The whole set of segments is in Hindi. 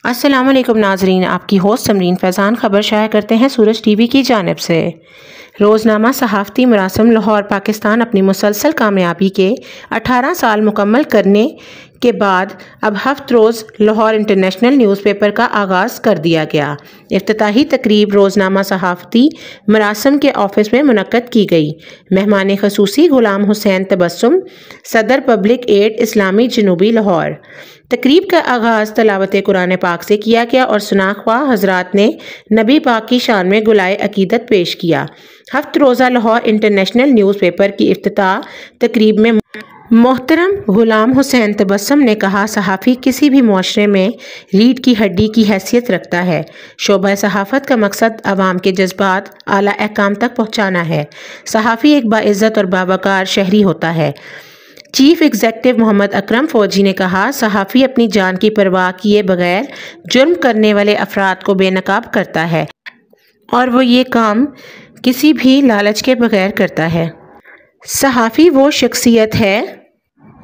अस्सलामुअलैकुम नाजरीन, आपकी होस्ट समरीन फैज़ान खबर शाया करते हैं सूरज टीवी की जानिब से। रोज़नामा सहाफ़ती मरासिम लाहौर पाकिस्तान अपनी मुसलसल कामयाबी के 18 साल मुकम्मल करने के बाद अब हफ्त रोज़ लाहौर इंटरनेशनल न्यूज़पेपर का आगाज़ कर दिया गया। इफ्तिताही तकरीब रोज़नामा सहाफ़ती मरासिम के ऑफिस में मुनक्कद की गई। मेहमान ख़ुसूसी गुलाम हुसैन तबस्सुम, सदर पब्लिक एड इस्लामी जनूबी लाहौर। तकरीब का आगाज़ तलावत कुरान पाक से किया गया और सुनाख्वा हजरात ने नबी पाक की शान में गुलाए अकीदत पेश किया। हफ्त रोज़ा लाहौर इंटरनेशनल न्यूज़पेपर की इफ्तिताह तकरीब में मोहतरम गुलाम हुसैन तबस्सुम ने कहा, सहाफ़ी किसी भी मुआशरे में रीढ़ की हड्डी की हैसियत रखता है। शोबा सहाफ़त का मकसद आवाम के जज्बात आला अहकाम तक पहुँचाना है। सहाफ़ी एक बाइज़्ज़त और बावकार शहरी होता है। चीफ एग्जीक्यूटिव मोहम्मद अकरम फौजी ने कहा, सहाफ़ी अपनी जान की परवाह किए बगैर जुर्म करने वाले अफराद को बेनकाब करता है और वो ये काम किसी भी लालच के बगैर करता है। सहाफ़ी वो शख्सियत है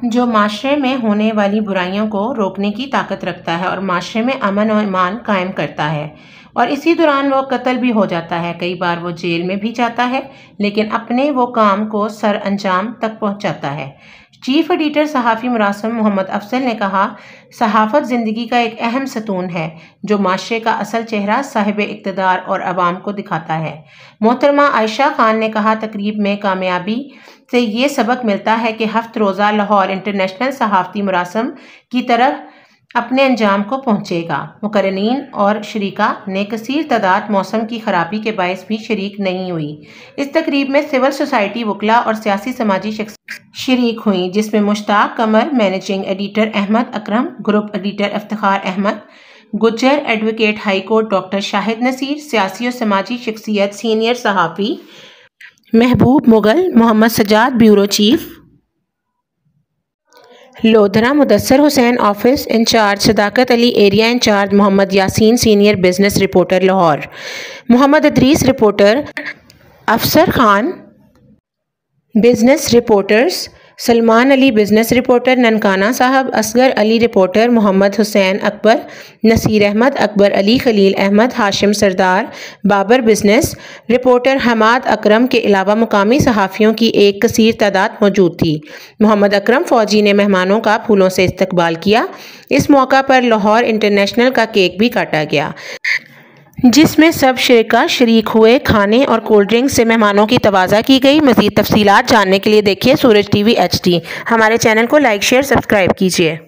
जो माशरे में होने वाली बुराइयों को रोकने की ताकत रखता है और माशरे में अमन और ईमान कायम करता है, और इसी दौरान वो कत्ल भी हो जाता है। कई बार वो जेल में भी जाता है, लेकिन अपने वो काम को सर अंजाम तक पहुंचाता है। चीफ एडिटर सहाफ़ी मरासिम मोहम्मद अफजल ने कहा, सहाफ़त ज़िंदगी का एक अहम सतून है जो माशरे का असल चेहरा साहिब इक़्तिदार और अवाम को दिखाता है। मोहतरमा आयशा खान ने कहा, तकरीब में कामयाबी से ये सबक मिलता है कि हफ्त रोज़ा लाहौर इंटरनेशनल सहाफ़ती मरासिम की तरफ अपने अंजाम को पहुँचेगा। मुकर्ररीन और शरीका ने कसीर तादाद मौसम की खराबी के बायस भी शरीक नहीं हुई। इस तकरीब में सिविल सोसाइटी वकला और सियासी समाजी शख्स शरीक हुई, जिसमें Mushtaq Qamar, managing editor Ahmad Akram, group editor Iftikhar Ahmad, Gujjar advocate high court doctor Shahid Naseer, सियासी और समाजी शख्सियत सीनियर सहाफ़ी Mehboob Mughal, Mohammad Sajjad bureau chief, Lodhra Mudassar Hussain office in charge, Sadaqat Ali area in charge, Mohammad Yasin senior business reporter Lahore, Mohammad Idris reporter, Afsar Khan business reporters, Salman Ali business reporter Nankana Sahib, Asghar Ali reporter, Mohammad Hussain Akbar, Naseer Ahmad, Akbar Ali, Khalil Ahmad, Hashim सरदार, बाबर बिजनेस रिपोर्टर, हमाद अकरम के अलावा मुकामी सहाफ़ियों की एक कसीर तादाद मौजूद थी। मोहम्मद अकरम फौजी ने मेहमानों का फूलों से इस्तकबाल किया। इस मौका पर लाहौर इंटरनेशनल का केक भी काटा गया, जिसमें सब शरीका शरीक हुए। खाने और कोल्ड ड्रिंक से मेहमानों की तवाज़ा की गई। मज़ीद तफसीलात जानने के लिए देखिए सूरज टीवी HD। हमारे चैनल को लाइक शेयर सब्सक्राइब कीजिए।